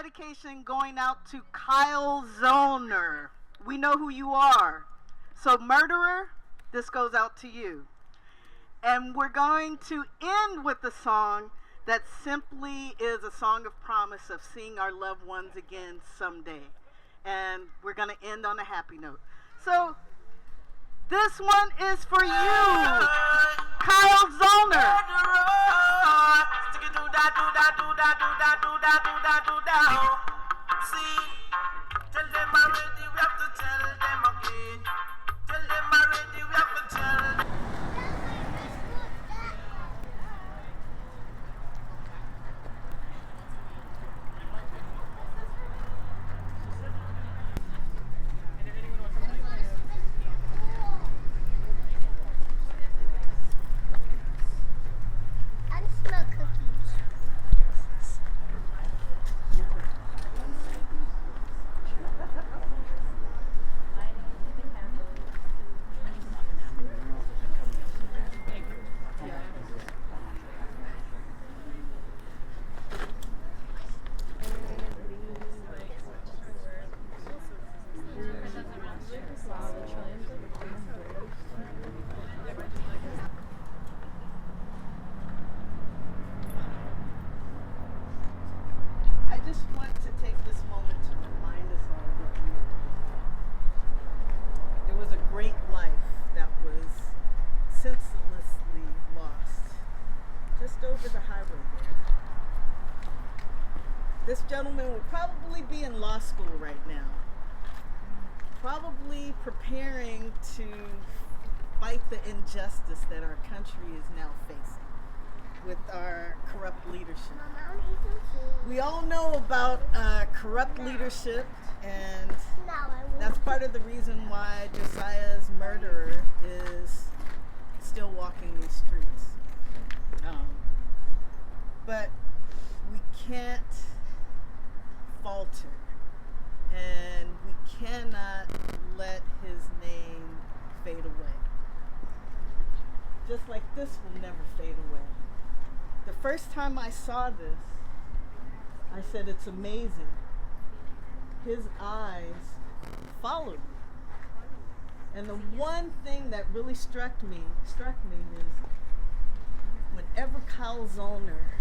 dedication going out to Kyle Zollner. We know who you are. So, murderer, this goes out to you. And we're going to end with a song that simply is a song of promise of seeing our loved ones again someday. And we're going to end on a happy note. So, this one is for you, Kyle Zollner. See, tell them already, we have to tell them again. Tell them already, we have to tell them. This gentleman would probably be in law school right now, probably preparing to fight the injustice that our country is now facing with our corrupt leadership. We all know about corrupt leadership, and that's part of the reason why Josiah's murderer is still walking these streets. But we can't falter, and we cannot let his name fade away. Just like this will never fade away. The first time I saw this, I said, it's amazing. His eyes followed me. And the one thing that really struck me is whenever Kyle Zollner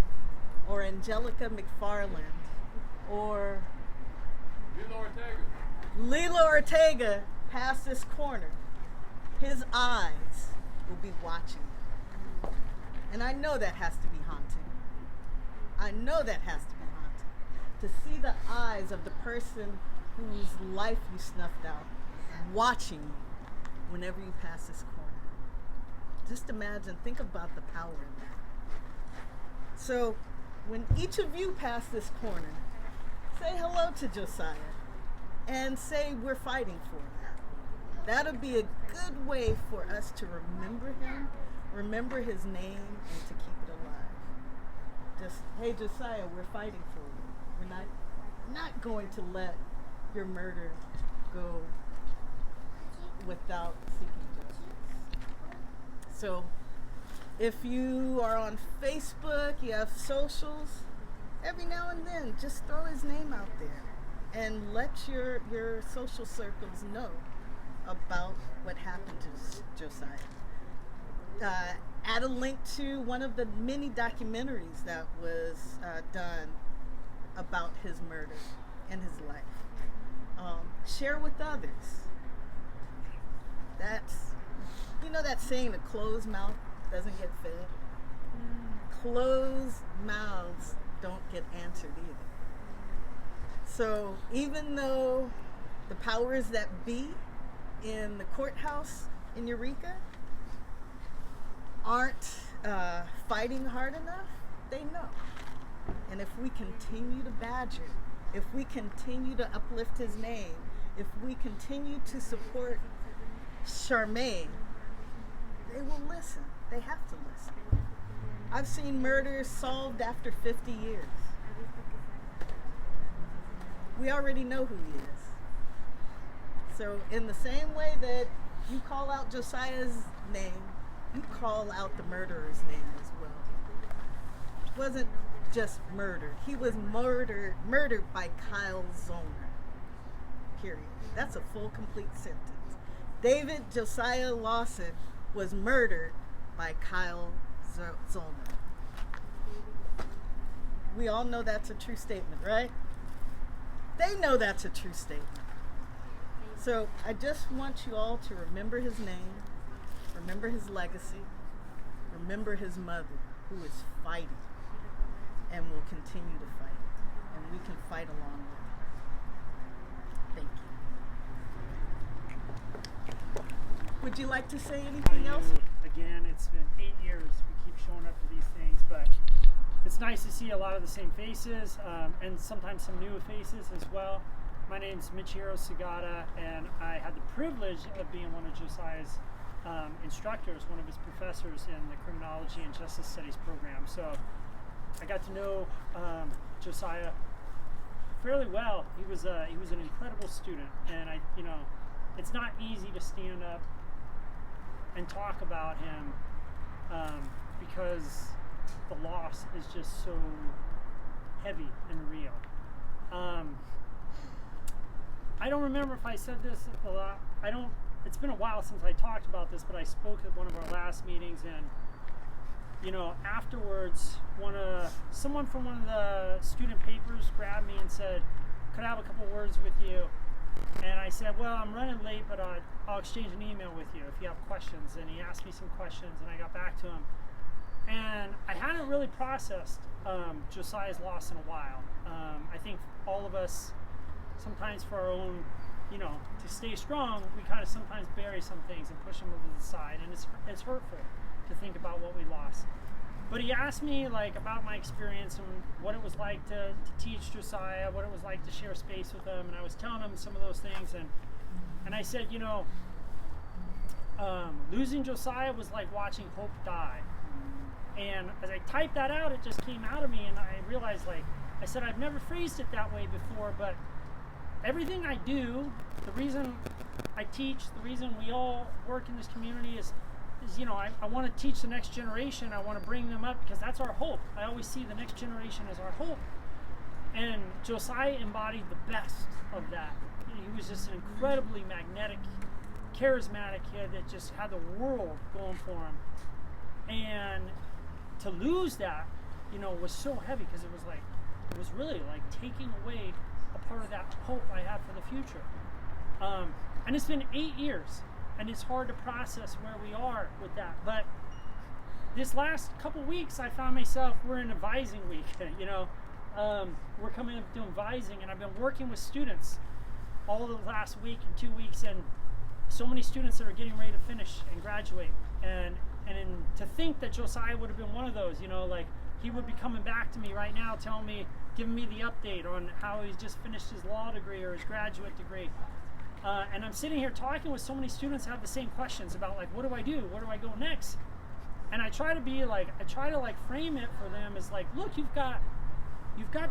or Angelica McFarland or Lila Ortega pass this corner, his eyes will be watching. And I know that has to be haunting. I know that has to be haunting. To see the eyes of the person whose life you snuffed out watching you whenever you pass this corner. Just imagine, think about the power in that. So, when each of you pass this corner, say hello to Josiah and say we're fighting for him. That'll be a good way for us to remember him, remember his name, and to keep it alive. Just, hey Josiah, we're fighting for you. We're not going to let your murder go without seeking justice. So, if you are on Facebook, you have socials, every now and then just throw his name out there and let your social circles know about what happened to Josiah. Add a link to one of the many documentaries that was done about his murder and his life. Share with others. That's, you know that saying, a closed mouth doesn't get fed? Closed mouths don't get answered either. So even though the powers that be in the courthouse in Eureka aren't fighting hard enough, they know. And if we continue to badger, if we continue to uplift his name, if we continue to support Charmaine, they will listen. They have to listen. I've seen murders solved after 50 years. We already know who he is. So in the same way that you call out Josiah's name, you call out the murderer's name as well. It wasn't just murdered. He was murdered by Kyle Zollner. Period. That's a full, complete sentence. David Josiah Lawson was murdered by Kyle Zollner. We all know that's a true statement, right? They know that's a true statement. So I just want you all to remember his name, remember his legacy, remember his mother, who is fighting and will continue to fight. And we can fight along with her. Thank you. Would you like to say anything else? Again, it's been 8 years. We keep showing up to these things, but it's nice to see a lot of the same faces and sometimes some new faces as well. My name's Michiro Sagata, and I had the privilege of being one of Josiah's instructors, one of his professors in the Criminology and Justice Studies program. So I got to know Josiah fairly well. He was an incredible student, and it's not easy to stand up and talk about him because the loss is just so heavy and real. I don't remember if I said this a lot. It's been a while since I talked about this, but I spoke at one of our last meetings, and afterwards, someone from one of the student papers grabbed me and said, "Could I have a couple words with you?" And I said, "Well, I'm running late, but I'll exchange an email with you if you have questions." And he asked me some questions, and I got back to him. And I hadn't really processed Josiah's loss in a while. I think all of us, sometimes for our own, to stay strong, we kind of sometimes bury some things and push them over to the side, and it's hurtful to think about what we lost. But he asked me about my experience and what it was like to teach Josiah, what it was like to share space with him, and I was telling him some of those things, and I said, losing Josiah was like watching hope die. And as I typed that out, it just came out of me, and I realized, I said, I've never phrased it that way before, but everything I do, the reason I teach, the reason we all work in this community is I want to teach the next generation. I want to bring them up because that's our hope. I always see the next generation as our hope. And Josiah embodied the best of that. He was just an incredibly magnetic, charismatic kid that just had the world going for him. And to lose that, was so heavy because it was really like taking away a part of that hope I had for the future. And it's been 8 years, and it's hard to process where we are with that. But this last couple weeks, I found myself, we're in a vising week, we're coming up doing vising, and I've been working with students all the last week and 2 weeks, and so many students that are getting ready to finish and graduate. And to think that Josiah would have been one of those, he would be coming back to me right now, giving me the update on how he's just finished his law degree or his graduate degree. And I'm sitting here talking with so many students who have the same questions about what do I do? Where do I go next? And I try to frame it for them as look, you've got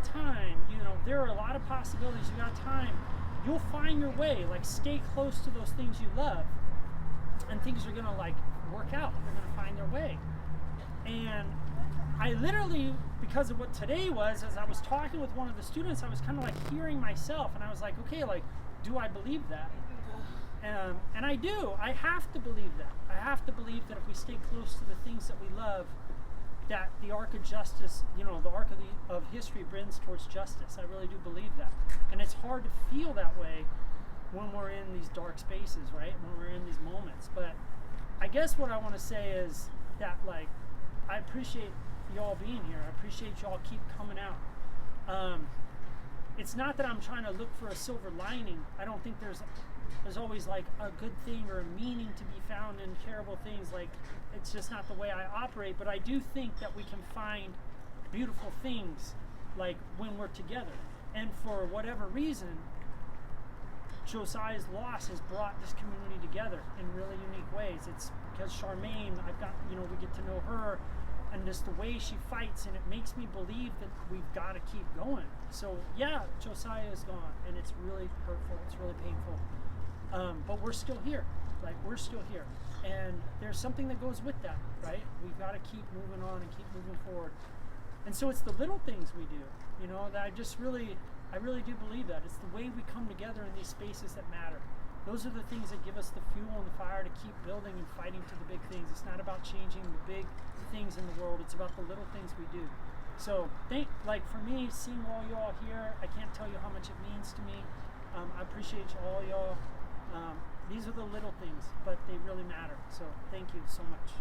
time. There are a lot of possibilities. You've got time. You'll find your way. Stay close to those things you love, and things are gonna work out. They're gonna find their way. And I literally, because of what today was, as I was talking with one of the students, I was kind of hearing myself, and I was okay, do I believe that? And I do. I have to believe that. I have to believe that if we stay close to the things that we love, that the arc of justice, the arc of history bends towards justice. I really do believe that. And it's hard to feel that way when we're in these dark spaces, right? When we're in these moments. But I guess what I want to say is that, I appreciate y'all being here. I appreciate y'all keep coming out. It's not that I'm trying to look for a silver lining. I don't think there's always a good thing or a meaning to be found in terrible things. It's just not the way I operate. But I do think that we can find beautiful things when we're together. And for whatever reason, Josiah's loss has brought this community together in really unique ways. It's because Charmaine, we get to know her, and just the way she fights, and it makes me believe that we've got to keep going. So yeah, Josiah is gone, and it's really hurtful, it's really painful, but we're still here. We're still here, and there's something that goes with that, right? We've got to keep moving on and keep moving forward. And so it's the little things we do, you know, that I really do believe that. It's the way we come together in these spaces that matter. Those are the things that give us the fuel and the fire to keep building and fighting to the big things. It's not about changing the big things in the world. It's about the little things we do. So for me, seeing all y'all here, I can't tell you how much it means to me. I appreciate all y'all. These are the little things, but they really matter. So thank you so much.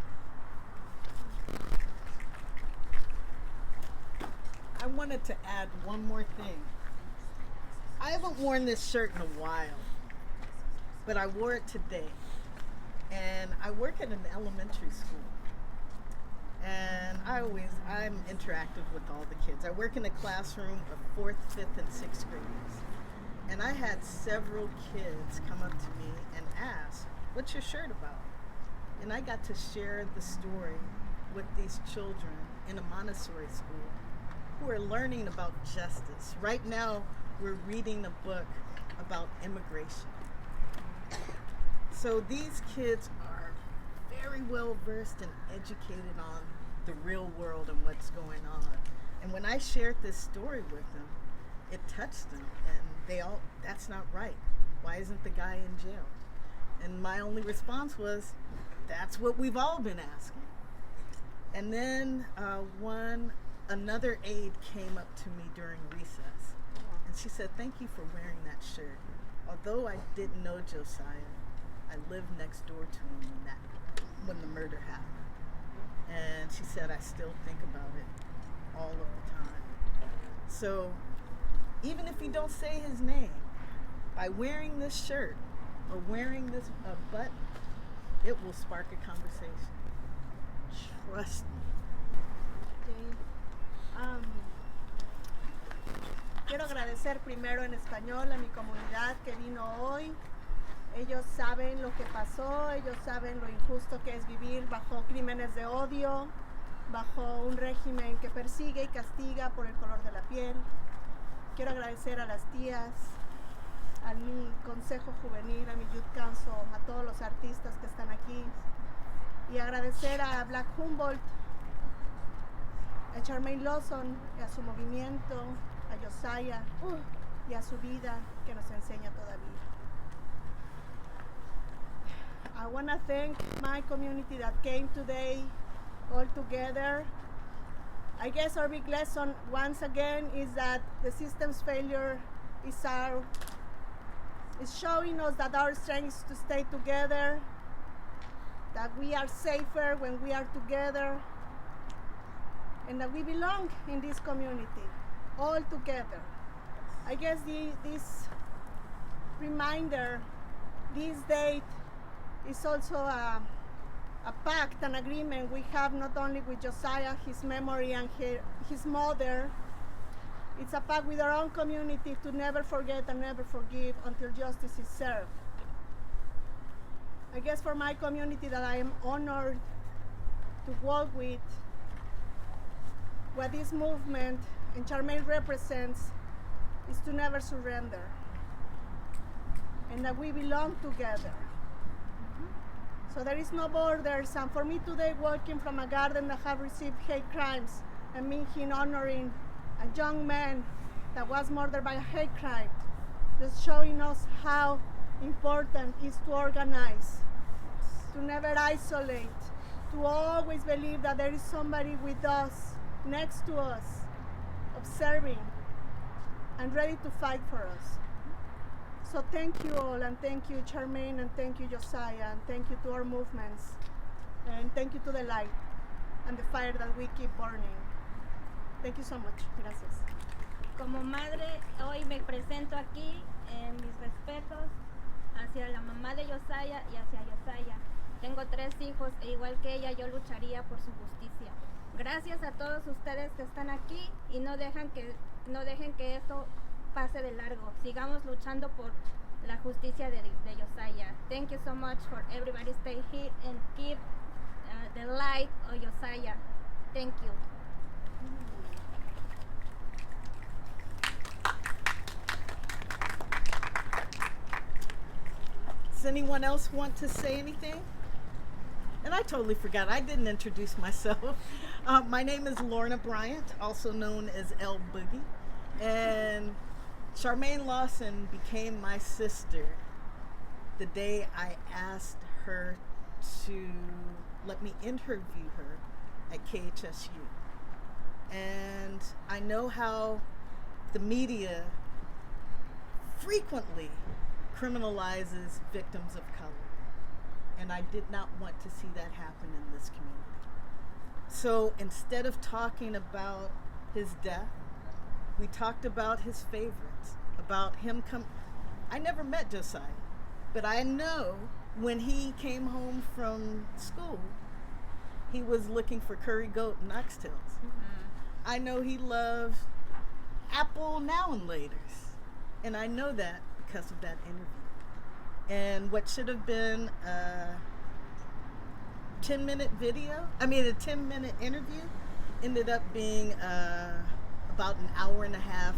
I wanted to add one more thing. I haven't worn this shirt in a while, but I wore it today. And I work at an elementary school. And I'm interactive with all the kids. I work in a classroom of 4th, 5th, and 6th graders. And I had several kids come up to me and ask, "What's your shirt about?" And I got to share the story with these children in a Montessori school who are learning about justice. Right now, we're reading a book about immigration. So these kids are very well versed and educated on the real world and what's going on. And when I shared this story with them, it touched them, and that's not right. Why isn't the guy in jail? And my only response was, that's what we've all been asking. And then another aide came up to me during recess, and she said, "Thank you for wearing that shirt. Although I didn't know Josiah, I lived next door to him when the murder happened." And she said, "I still think about it all of the time." So even if you don't say his name, by wearing this shirt or wearing this button, it will spark a conversation. Trust me. Quiero agradecer primero en español a mi comunidad que vino hoy. Ellos saben lo que pasó, ellos saben lo injusto que es vivir bajo crímenes de odio, bajo un régimen que persigue y castiga por el color de la piel. Quiero agradecer a las tías, a mi consejo juvenil, a mi youth council, a todos los artistas que están aquí, y agradecer a Black Humboldt, a Charmaine Lawson y a su movimiento, a Josiah y a su vida que nos enseña todavía. I want to thank my community that came today all together. I guess our big lesson once again is that the system's failure is showing us that our strength is to stay together, that we are safer when we are together, and that we belong in this community, all together. I guess this reminder, this date, is also a pact, an agreement we have not only with Josiah, his memory, and his mother. It's a pact with our own community to never forget and never forgive until justice is served. I guess for my community that I am honored to walk with, what this movement and Charmaine represents is to never surrender, and that we belong together. So there is no borders, and for me today, walking from a garden that have received hate crimes and me honoring a young man that was murdered by a hate crime, just showing us how important it is to organize, to never isolate, to always believe that there is somebody with us, next to us, observing and ready to fight for us. So thank you all, and thank you Charmaine, and thank you Josiah, and thank you to our movements, and thank you to the light and the fire that we keep burning. Thank you so much. Gracias. Como madre, hoy me presento aquí en mis respetos hacia la mamá de Josiah y hacia Josiah. Tengo 3 hijos e igual que ella yo lucharía por su justicia. Gracias a todos ustedes que están aquí y no dejen que esto pase de largo. Sigamos luchando por la justicia de Josiah. Thank you so much for everybody stay here and keep the light of Josiah. Thank you. Does anyone else want to say anything? And I totally forgot. I didn't introduce myself. My name is Lorna Bryant, also known as El Boogie. And Charmaine Lawson became my sister the day I asked her to let me interview her at KHSU. And I know how the media frequently criminalizes victims of color. And I did not want to see that happen in this community. So instead of talking about his death, we talked about his favorites, about him I never met Josiah, but I know when he came home from school, he was looking for curry goat and oxtails. I know he loved apple now and laters, and I know that because of that interview. And what should have been a 10-minute interview ended up being about an hour and a half,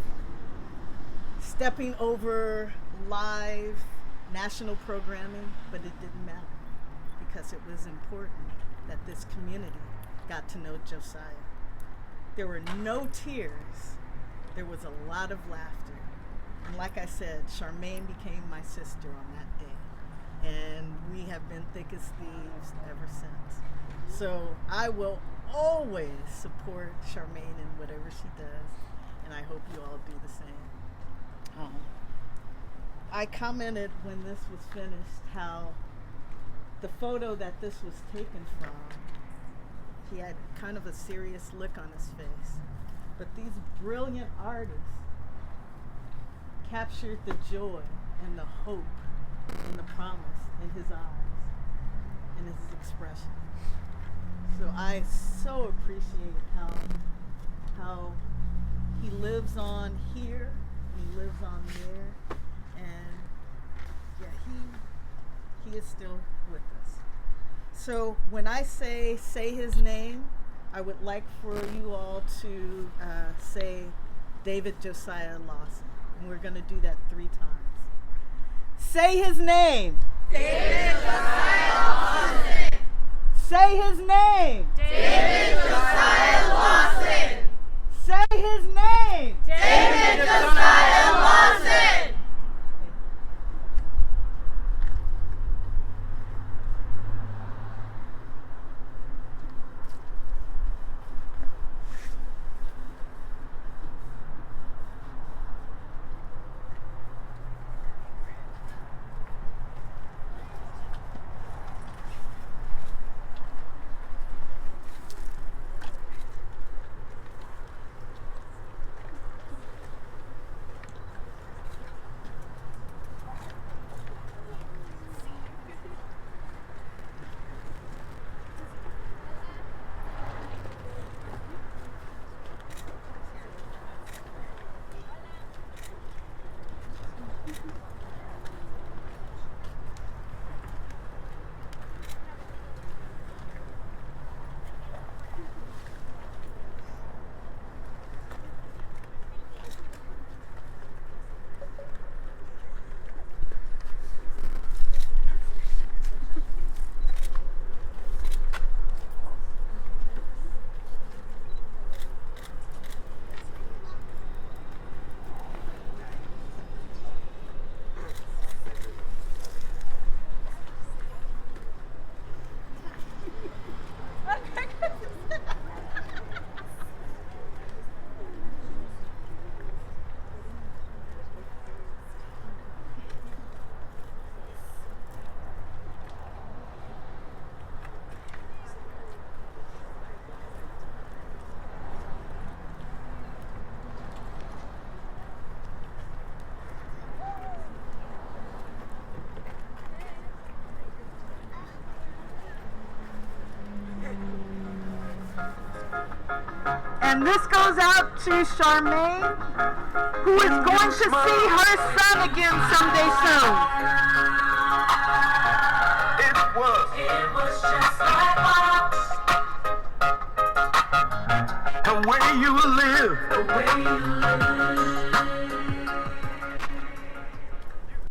stepping over live national programming, but it didn't matter because it was important that this community got to know Josiah. There were no tears. There was a lot of laughter. And like I said, Charmaine became my sister on that day. And we have been thick as thieves ever since. So I will always support Charmaine in whatever she does. And I hope you all do the same. I commented when this was finished how the photo that this was taken from, he had kind of a serious look on his face. But these brilliant artists captured the joy and the hope and the promise in his eyes and his expression. So I so appreciate how he lives on here, he lives on there, and yeah, he is still with us. So when I say his name, I would like for you all to say David Josiah Lawson. And we're going to do that 3 times. Say his name. David Josiah Lawson. Say his name. David Josiah Lawson. Say his name. David Josiah Lawson. And this goes out to Charmaine, who is going to see her son again someday soon.